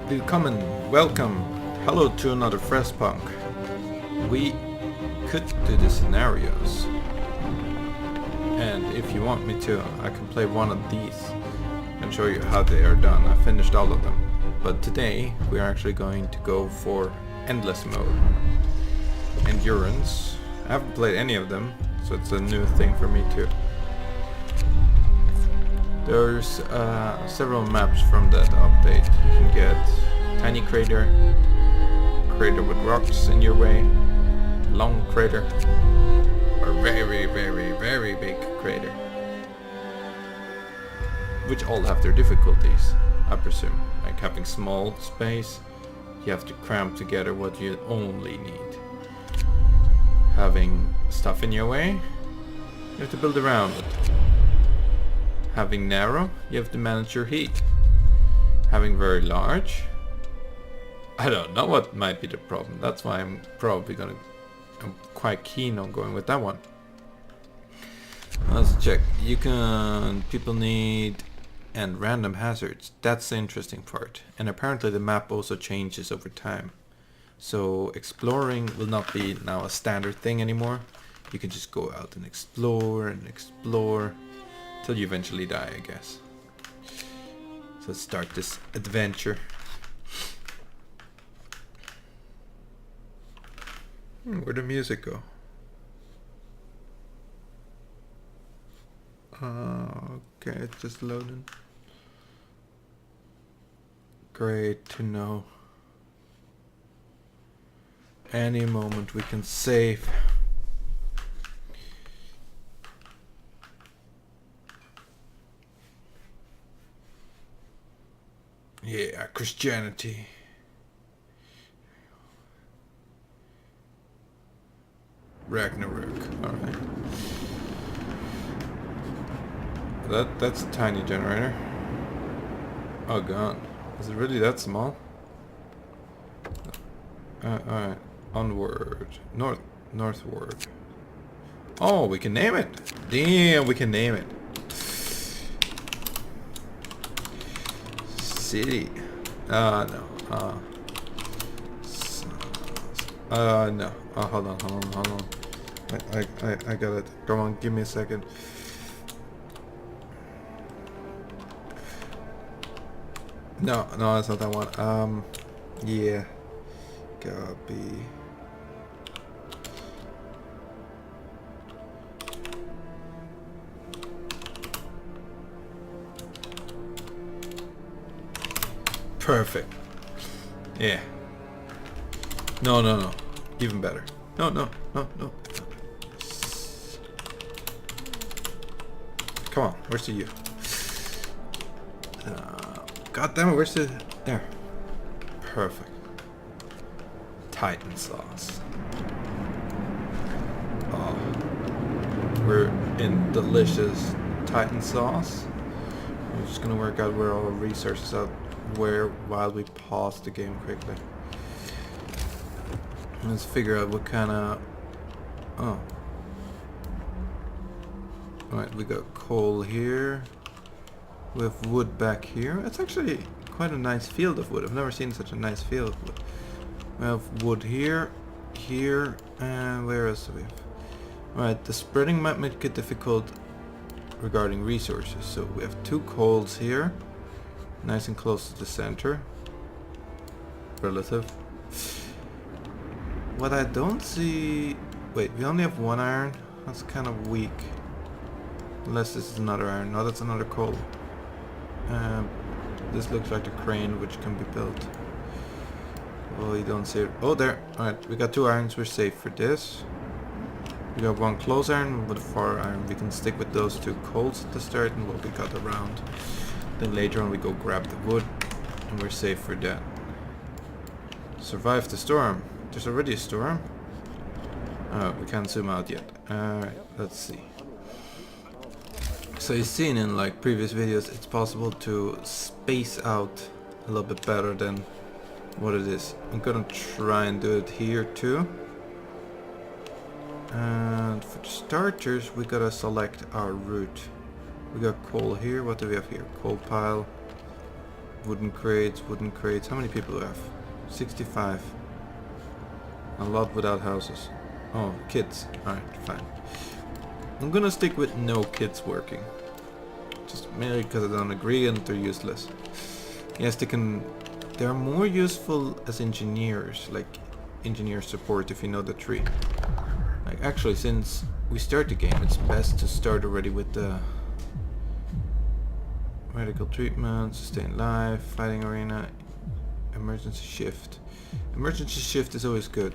Willkommen, welcome, hello to another Frostpunk. We could do the scenarios, and if you want me to, I can play one of these and show you how they are done. I finished all of them, but today we are actually going to go for endless mode. Endurance. I haven't played any of them, so it's a new thing for me too. There's several maps from that update. You can get tiny crater, crater with rocks in your way, long crater, or very big crater. Which all have their difficulties, I presume. Like having small space, you have to cram together what you only need. Having stuff in your way, you have to build around it. Having narrow, you have to manage your heat. Having very large, I don't know what might be the problem. That's why I'm quite keen on going with that one. Let's check. People need and random hazards. That's the interesting part. And apparently the map also changes over time. So exploring will not be now a standard thing anymore. You can just go out and explore till you eventually die, I guess. So let's start this adventure. Where'd the music go? Okay, it's just loading. Great to know. Any moment we can save. Yeah, Christianity. Ragnarok. Alright. That's a tiny generator. Oh god. Is it really that small? Alright. Onward. Northward. Oh, we can name it! Damn, we can name it. City. No. No. Hold on. I got it. Come on, give me a second. No, it's not that one. Yeah. Gotta be. Perfect. Yeah. No. Even better. No. Come on, where's the U? God damn it, where's the... There. Perfect. Titan sauce. Oh. We're in delicious Titan sauce. I'm just gonna work out where all our resources are. While we pause the game quickly. Let's figure out what kind of... Oh. Alright, we got coal here. We have wood back here. It's actually quite a nice field of wood. I've never seen such a nice field of wood. We have wood here, and where else do we have? Alright, the spreading might make it difficult regarding resources. So we have 2 coals here. Nice and close to the center. Relative. What I don't see... Wait, we only have 1 iron? That's kind of weak. Unless this is another iron. No, that's another coal. This looks like a crane which can be built. Well, you don't see it. Oh, there. Alright, we got 2 irons. We're safe for this. We got 1 close iron with a 4 iron. We can stick with those 2 coals at the start and what we got around. Then later on we go grab the wood and we're safe for that. Survive the storm. There's already a storm? Oh, we can't zoom out yet. Alright, let's see. So you've seen in like previous videos, it's possible to space out a little bit better than what it is. I'm gonna try and do it here too. And for the starters, we gotta select our route. We got coal here. What do we have here? Coal pile. Wooden crates, wooden crates. How many people do we have? 65. A lot without houses. Oh, kids. Alright, fine. I'm gonna stick with no kids working. Just mainly because I don't agree and they're useless. Yes, they're more useful as engineers, like engineer support if you know the tree. Like actually, since we start the game, it's best to start already with the medical treatment, sustain life, fighting arena, emergency shift. Emergency shift is always good.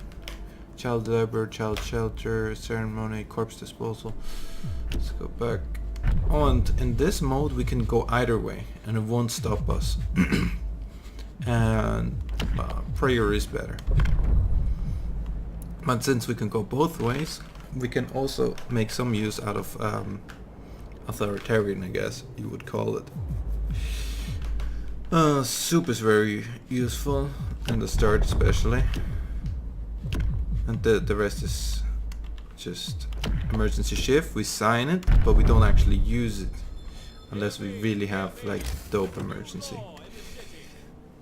Child labor, child shelter, ceremony, corpse disposal. Let's go back. Oh, and in this mode we can go either way and it won't stop us. And prayer is better. But since we can go both ways, we can also make some use out of authoritarian, I guess you would call it. Soup is very useful in the start especially. And the rest is just emergency shift. We sign it, but we don't actually use it unless we really have like dope emergency.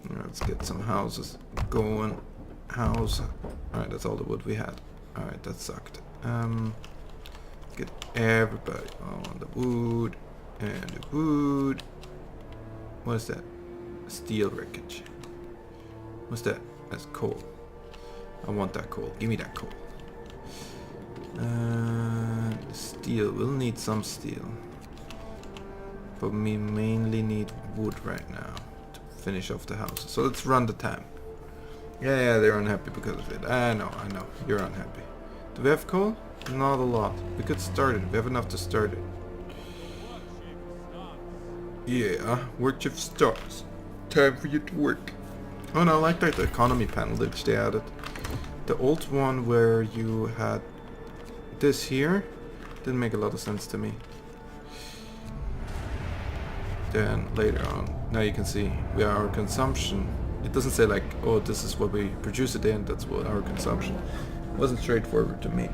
Let's get some houses going. House. Alright, that's all the wood we had. Alright, that sucked. Get everybody on the wood and the wood. What is that? Steel wreckage. What's that? That's coal. I want that coal. Give me that coal. Steel. We'll need some steel. But we mainly need wood right now to finish off the house. So let's run the time. Yeah, they're unhappy because of it. I know. You're unhappy. Do we have coal? Not a lot. We could start it. We have enough to start it. Yeah, work shift starts. Time for you to work. Oh no, I like that the economy panel which they added. The old one where you had this here didn't make a lot of sense to me. Then later on, now you can see we are our consumption. It doesn't say like, oh, this is what we produce a day and that's what our consumption. It wasn't straightforward to me.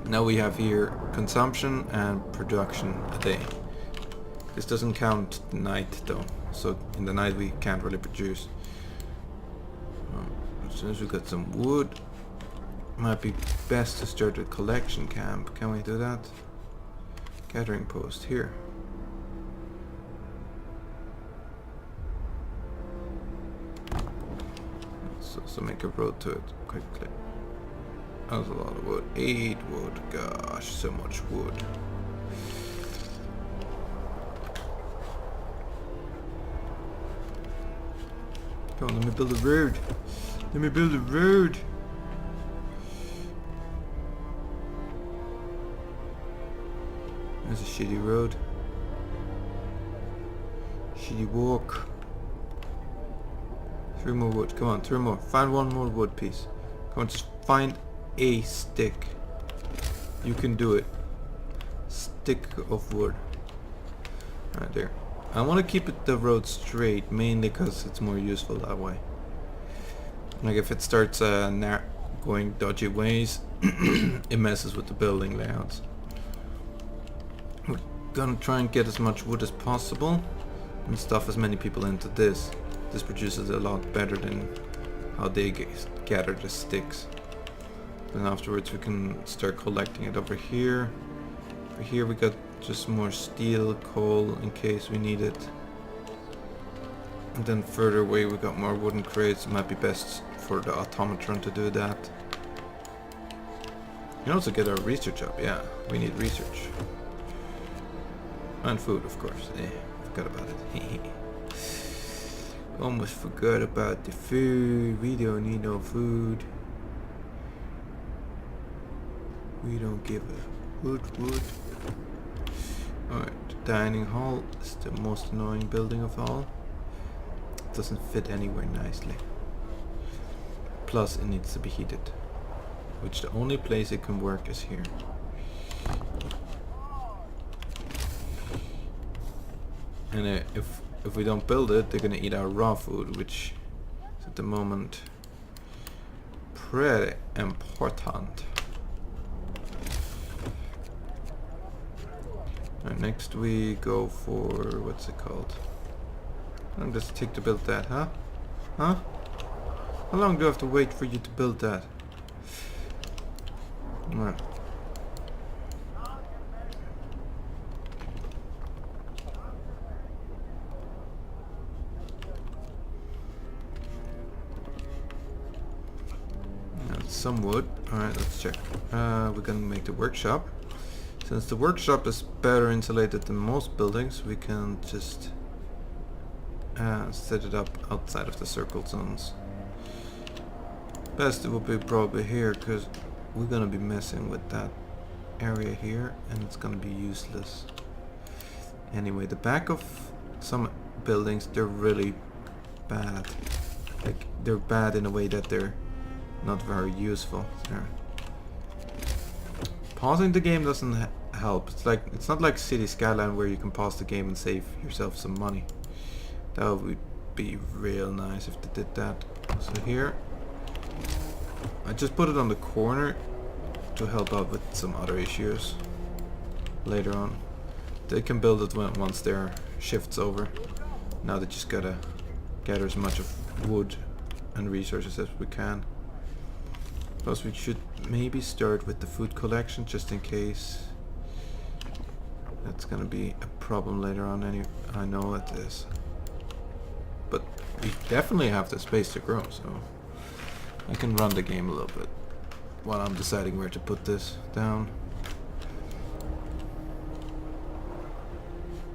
Now we have here consumption and production a day. This doesn't count the night though, so in the night we can't really produce. As soon as we got some wood, might be best to start a collection camp. Can we do that? Gathering post here. So make a road to it quickly. That was a lot of wood. 8 wood. Gosh, so much wood. Come on, let me build a road. Let me build a road. There's a shitty road. Shitty walk. 3 more wood. Come on, 3 more. Find 1 more wood piece. Come on, just find a stick. You can do it. Stick of wood. Right there. I want to keep the road straight, mainly because it's more useful that way. Like if it starts going dodgy ways, it messes with the building layouts. We're gonna try and get as much wood as possible and stuff as many people into this. This produces a lot better than how they gather the sticks. Then afterwards we can start collecting it over here. Over here we got just more steel, coal in case we need it. And then further away we got more wooden crates. It might be best for the automatron to do that. You can also get our research up. Yeah, we need research. And food, of course. Forgot about it. Almost forgot about the food. We don't need no food. We don't give a wood. Alright, the dining hall is the most annoying building of all. It doesn't fit anywhere nicely. Plus it needs to be heated. Which the only place it can work is here. And if we don't build it, they're gonna eat our raw food, which is at the moment pretty important. Alright, next we go for, what's it called? How long does it take to build that, huh? Huh? How long do I have to wait for you to build that? Alright. That's some wood. Alright, let's check. We're gonna make the workshop. Since the workshop is better insulated than most buildings, we can just set it up outside of the circle zones. Best it will be probably here, because we're gonna be messing with that area here and it's gonna be useless. Anyway, the back of some buildings, they're really bad. Like, they're bad in a way that they're not very useful. There. Pausing the game doesn't help. It's not like City Skyline where you can pause the game and save yourself some money. That would be real nice if they did that. So here, I just put it on the corner to help out with some other issues later on. They can build it once their shift's over. Now they just gotta gather as much of wood and resources as we can. Plus we should maybe start with the food collection just in case. That's gonna be a problem later on. I know it is. But we definitely have the space to grow, so I can run the game a little bit while I'm deciding where to put this down.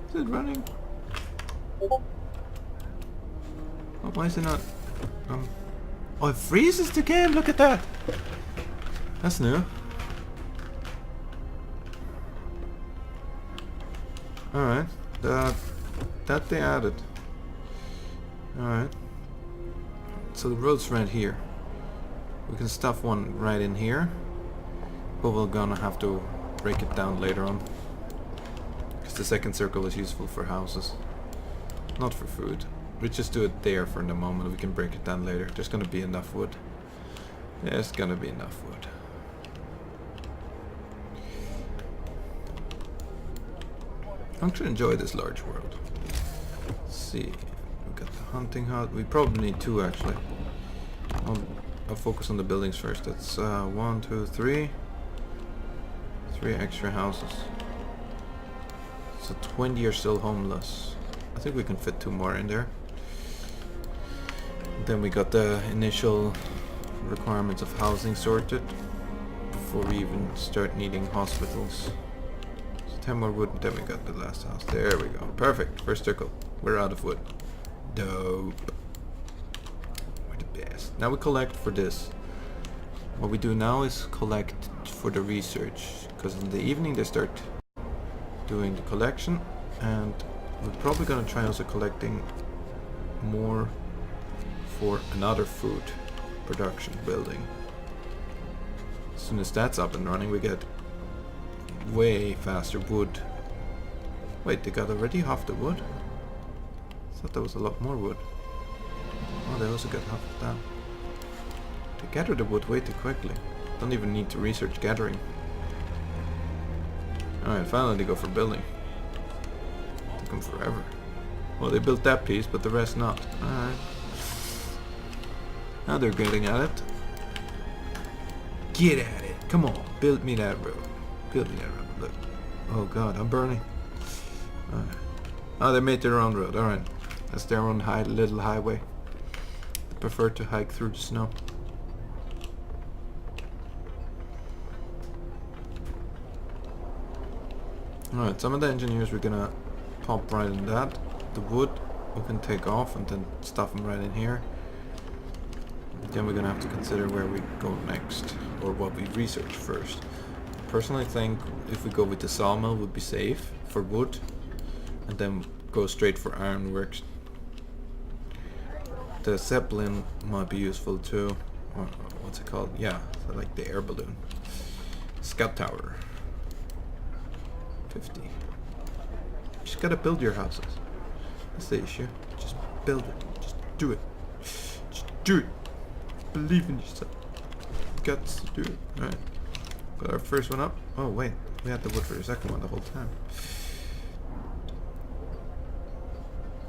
Is it running? Oh, why is it not? Oh, it freezes the game. Look at that. That's new. Alright, that they added. Alright. So the road's right here. We can stuff one right in here, but we're gonna have to break it down later on. Because the second circle is useful for houses, not for food. We just do it there for the moment. We can break it down later. There's gonna be enough wood. There's gonna be enough wood. I actually enjoy this large world. Let's see. We got the hunting hut. We probably need two actually. I'll focus on the buildings first. That's 1, 2, 3. 3 extra houses. So 20 are still homeless. I think we can fit 2 more in there. Then we got the initial requirements of housing sorted before we even start needing hospitals. So 10 more wood, then we got the last house. There we go. Perfect. First circle. We're out of wood. Dope. We're the best. Now we collect for this. What we do now is collect for the research, because in the evening they start doing the collection, and we're probably gonna try also collecting more for another food production building. As soon as that's up and running, we get way faster wood. Wait, they got already half the wood? I thought there was a lot more wood. Oh, they also got half of that. They gather the wood way too quickly. Don't even need to research gathering. Alright, finally they go for building. Took them forever. Well, they built that piece, but the rest not. Alright. Now they're getting at it. Get at it. Come on. Build me that road. Build me that road. Look. Oh god, I'm burning. Alright. Oh, they made their own road. Alright. That's their own little highway. They prefer to hike through the snow. Alright, some of the engineers we're gonna pop right in that. The wood we can take off and then stuff them right in here. Then we're gonna have to consider where we go next, or what we research first. Personally, I think if we go with the sawmill would be safe for wood, and then go straight for ironworks. The Zeppelin might be useful too. Or what's it called? Yeah, so like the air balloon. Scout tower. 50. You just gotta build your houses. That's the issue. Just build it. Just do it. Just do it. Believe in yourself. Guts to do it. Alright. Got our first one up. Oh wait, we had the wood for the second one the whole time.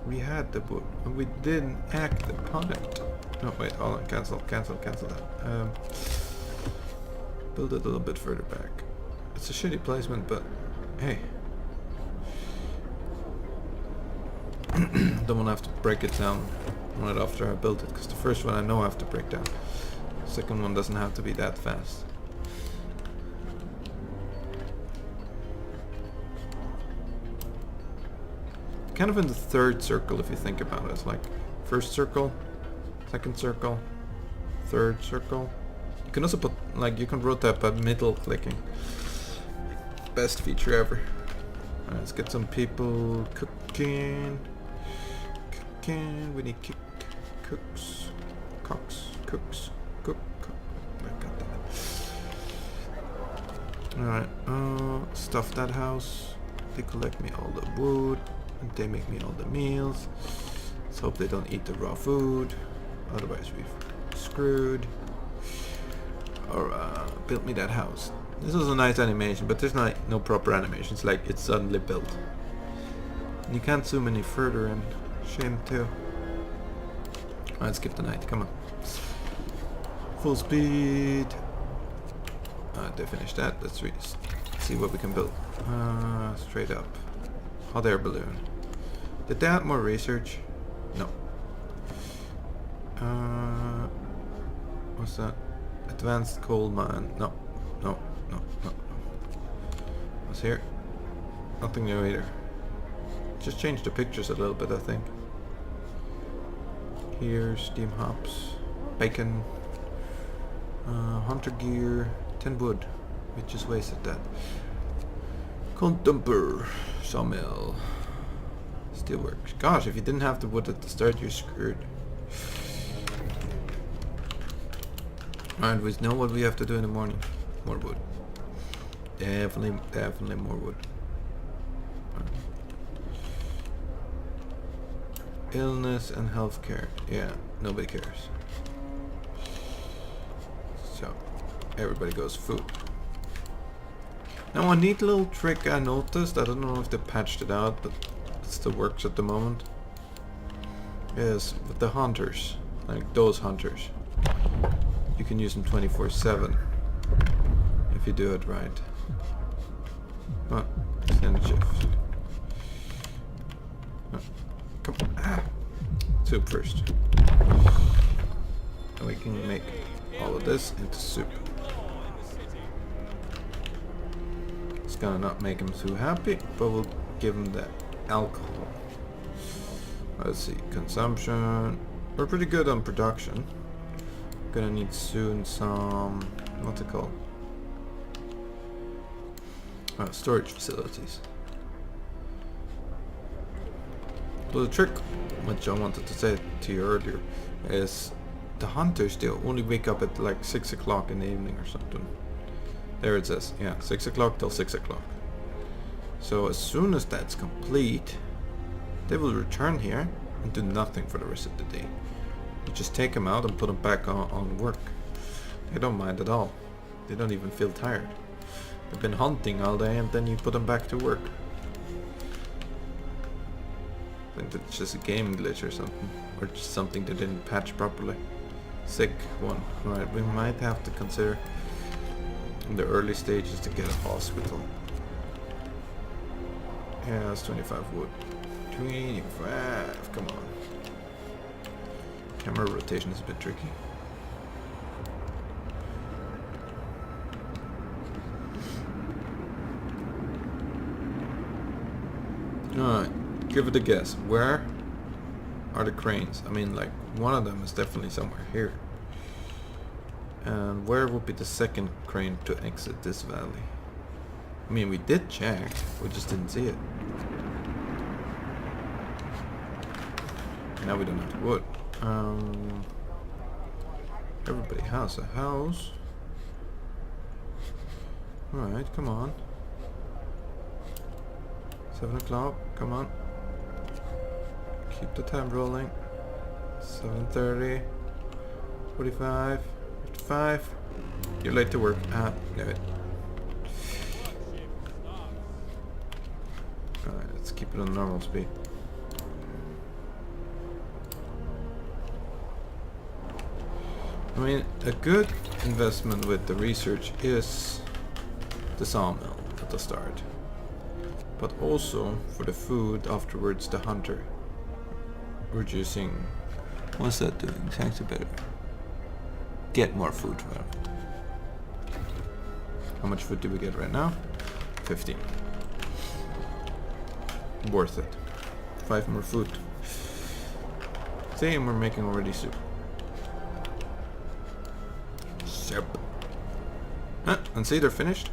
We had the wood, and we didn't act upon it. No, wait, hold on, cancel that. Build it a little bit further back. It's a shitty placement, but hey. Don't want to have to break it down right after I built it, because the first one I know I have to break down. The second one doesn't have to be that fast. Kind of in the third circle if you think about it. It's like first circle, second circle, third circle. You can also put, like, you can rotate by middle clicking. Best feature ever. Alright, let's get some people cooking. We need cooks. Cook. I got that. Alright, stuff that house. They collect me all the wood. And they make me all the meals. Let's hope they don't eat the raw food. Otherwise we're screwed. Or build me that house. This was a nice animation, but there's no proper animation. It's like it's suddenly built. And you can't zoom any further in. Shame too. Let's skip the night, come on. Full speed. They finished that. Let's see what we can build. Straight up. Hot air balloon. Did they add more research? No. What's that? Advanced coal mine. No. What's here? Nothing new either. Just change the pictures a little bit, I think. Here, steam hops, bacon, hunter gear, 10 wood. We just wasted that. Coal dumper, sawmill, steelworks. Gosh, if you didn't have the wood at the start, you're screwed. Alright, we know what we have to do in the morning. More wood. Definitely more wood. Illness and healthcare. Yeah, nobody cares. So, everybody goes food. Now a neat little trick I noticed, I don't know if they patched it out, but it still works at the moment, is with the hunters, like those hunters. You can use them 24/7 if you do it right. Oh, extended shift. Oh, come on. Soup first. And we can make all of this into soup. It's gonna not make him too happy, but we'll give him that alcohol. Let's see, consumption. We're pretty good on production. Gonna need soon some, what's it called? Storage facilities. So the trick, which I wanted to say to you earlier, is the hunters, they only wake up at like 6 o'clock in the evening or something. There it says, yeah, 6 o'clock till 6 o'clock. So as soon as that's complete, they will return here and do nothing for the rest of the day. You just take them out and put them back on work. They don't mind at all. They don't even feel tired. They've been hunting all day and then you put them back to work. I think that's just a game glitch or something. Or just something they didn't patch properly. Sick one. Right, we might have to consider in the early stages to get a hospital. Yeah, that's 25 wood. 25, come on. Camera rotation is a bit tricky. Alright, give it a guess. Where are the cranes? I mean, like, one of them is definitely somewhere here. And where would be the second crane to exit this valley? I mean, we did check, we just didn't see it. Now we don't have the wood. Everybody has a house. Alright, come on. 7 o'clock, come on. Keep the time rolling. 7:30. 45. 55. You're late to work. Ah, no it. Alright, let's keep it on normal speed. I mean, a good investment with the research is the sawmill at the start. But also, for the food afterwards, the hunter. Reducing... What's that doing? Thanks, better. Get more food from it. How much food do we get right now? 15. Worth it. 5 more food. See, and we're making already soup. Soup. And see, they're finished.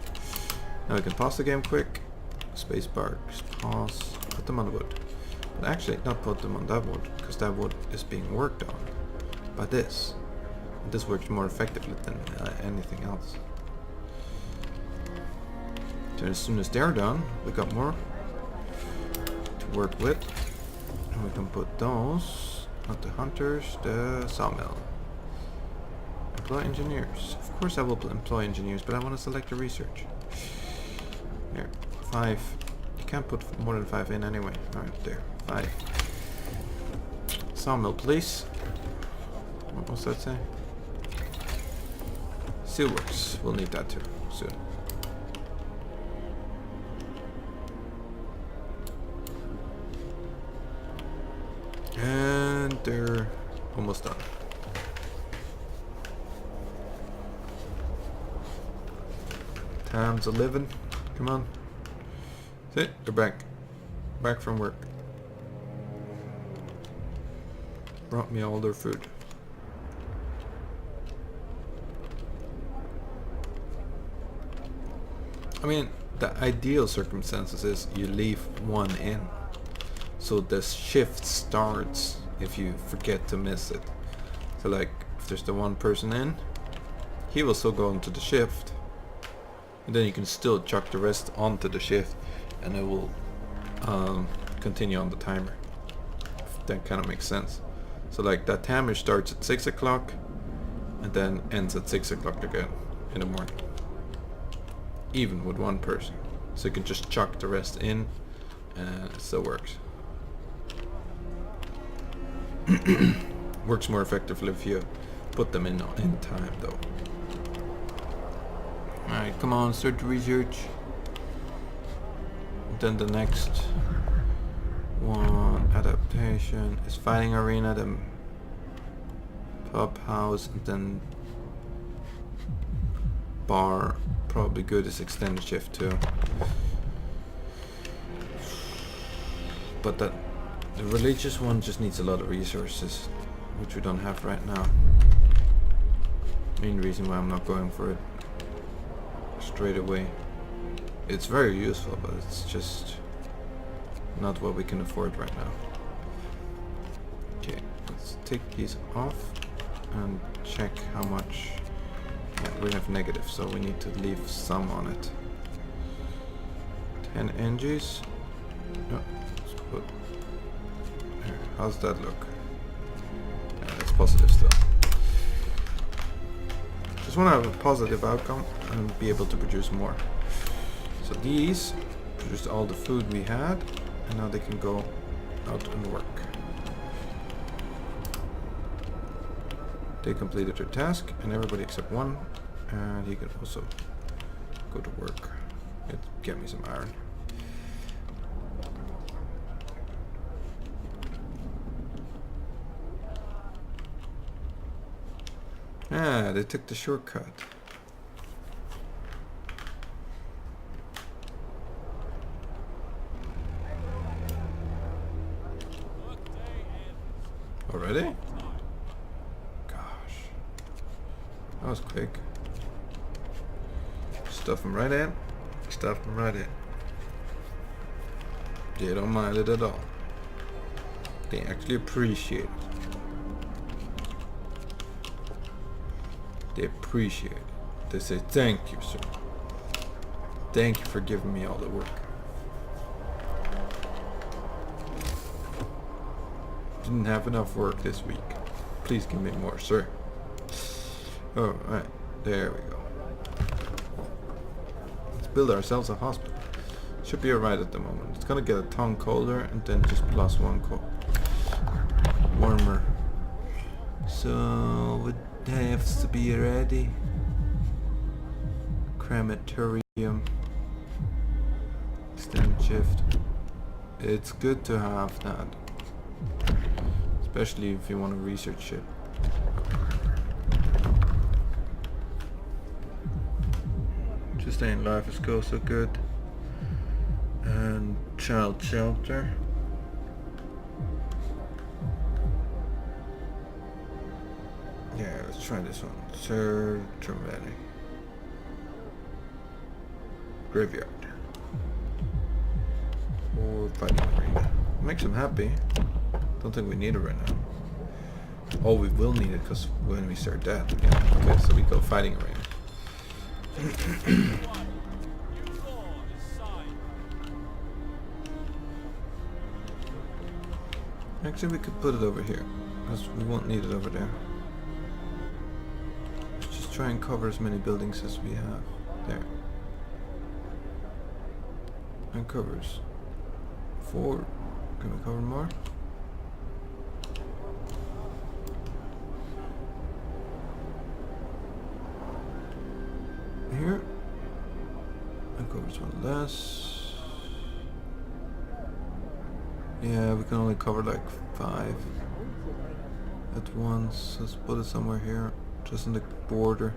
Now we can pause the game quick. Spacebar, pause, put them on the wood. But actually, not put them on that wood, because that wood is being worked on by this. This works more effectively than anything else. So as soon as they're done, we got more to work with. And we can put those, not the hunters, the sawmill. Employ engineers. Of course I will employ engineers, but I want to select the research. Here, 5. You can't put more than 5 in anyway. Alright, there. 5. Sawmill, please. What was that say? Steelworks. We'll need that too, soon. And they're almost done. Time's 11. Come on. That's it. They're back. Back from work. Brought me all their food. I mean, the ideal circumstances is you leave one in. So the shift starts if you forget to miss it. So like, if there's the one person in, he will still go into the shift. And then you can still chuck the rest onto the shift and it will continue on the timer. If that kind of makes sense. So like that timer starts at 6 o'clock and then ends at 6 o'clock again in the morning. Even with one person. So you can just chuck the rest in and it still works. Works more effectively if you put them in time though. Alright, come on, start the research. Then the next one, adaptation, is fighting arena, then pub house, and then bar. Probably good is extended shift too. But the religious one just needs a lot of resources, which we don't have right now. Main reason why I'm not going for it straight away. It's very useful, but it's just not what we can afford right now. Okay, let's take these off and check how much. Yeah, we have negative, so we need to leave some on it. 10 ENGs. No, let's put. Here, how's that look? Yeah, that's positive still. Just want to have a positive outcome and be able to produce more. So these produced all the food we had, and now they can go out and work. They completed their task, and everybody except one, and he can also go to work. Get me some iron. Ah, they took the shortcut. Already? Gosh. That was quick. Stuff them right in. Stuff them right in. They don't mind it at all. They actually appreciate it. They appreciate it. They say, thank you, sir. Thank you for giving me all the work. Didn't have enough work this week. Please give me more, sir. Alright, there we go. Let's build ourselves a hospital. Should be alright at the moment. It's gonna get a ton colder and then just +1 warmer. So we have be ready. Crematorium. Extend shift. It's good to have that. Especially if you want to research it. Just staying life is go so good. And child shelter. Yeah, let's try this one. Survie. Graveyard. Or fighting arena. Makes them happy. Don't think we need it right now. Oh, we will need it because when we start that. Yeah. Okay, so we go fighting arena. Actually, we could put it over here because we won't need it over there. Let's just try and cover as many buildings as we have. There. And covers 4. Can we cover more? Here. And covers 1 less. Yeah, we can only cover like 5 at once. Let's put it somewhere here, just on the border.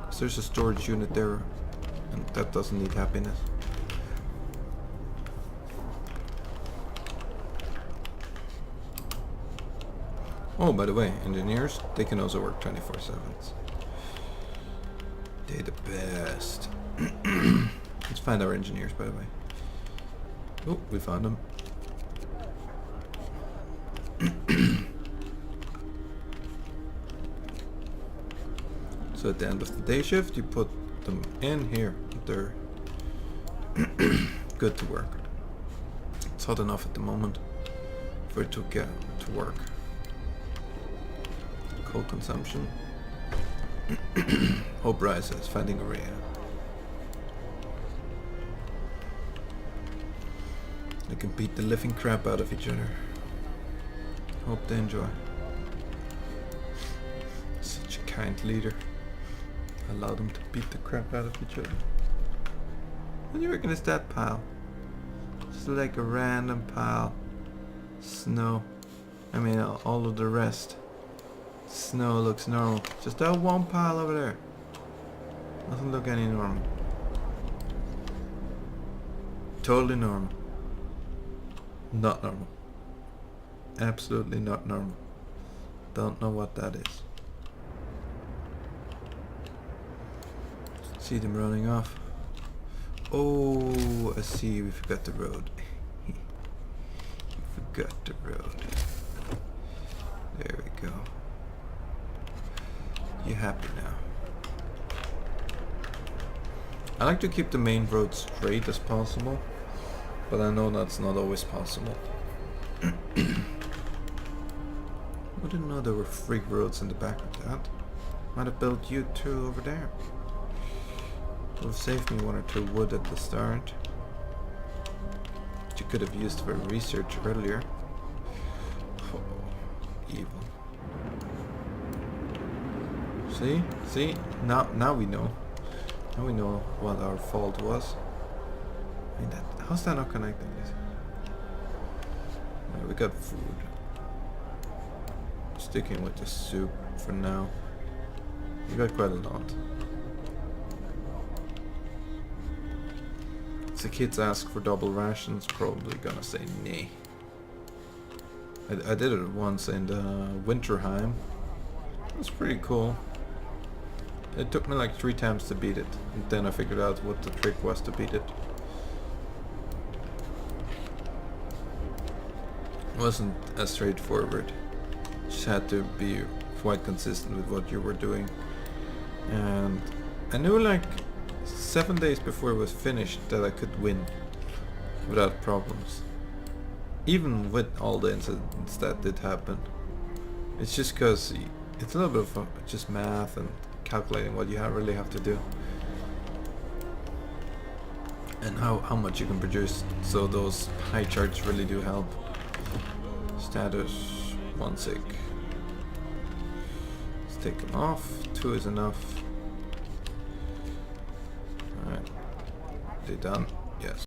'Cause there's a storage unit there, and that doesn't need happiness. Oh, by the way, engineers, they can also work 24/7. They're the best. Let's find our engineers, by the way. Oh, we found them. So at the end of the day shift, you put them in here. They're good to work. It's hot enough at the moment for it to get to work. Coal consumption. Hope rises, finding area. They can beat the living crap out of each other. Hope they enjoy. Such a kind leader. Allow them to beat the crap out of each other. What do you reckon is that pile? Just like a random pile. Snow. I mean, all of the rest. Snow looks normal. Just that one pile over there. Doesn't look any normal. Totally normal. Not normal. Absolutely not normal. Don't know what that is. See them running off. Oh, I see. We forgot the road. We forgot the road. There we go. You happy now? I like to keep the main road straight as possible, but I know that's not always possible. I didn't know there were 3 roads in the back of that. Might have built you 2 over there. Would have saved me 1 or 2 wood at the start, which you could have used for research earlier. Oh, evil. See? Now we know. Now we know what our fault was. I mean, how's that not connecting it? We got food. Sticking with the soup for now. We got quite a lot. If the kids ask for double rations, probably gonna say nay. I did it once in the Winterheim. It was pretty cool. It took me like 3 times to beat it, and then I figured out what the trick was to beat it. It wasn't as straightforward. Just had to be quite consistent with what you were doing. And I knew like 7 days before it was finished that I could win without problems. Even with all the incidents that did happen. It's just because it's a little bit of just math and calculating what you really have to do. And how much you can produce. So those high charts really do help. Status 1 sick. Let's take them off. 2 is enough. Alright. Are they done? Yes.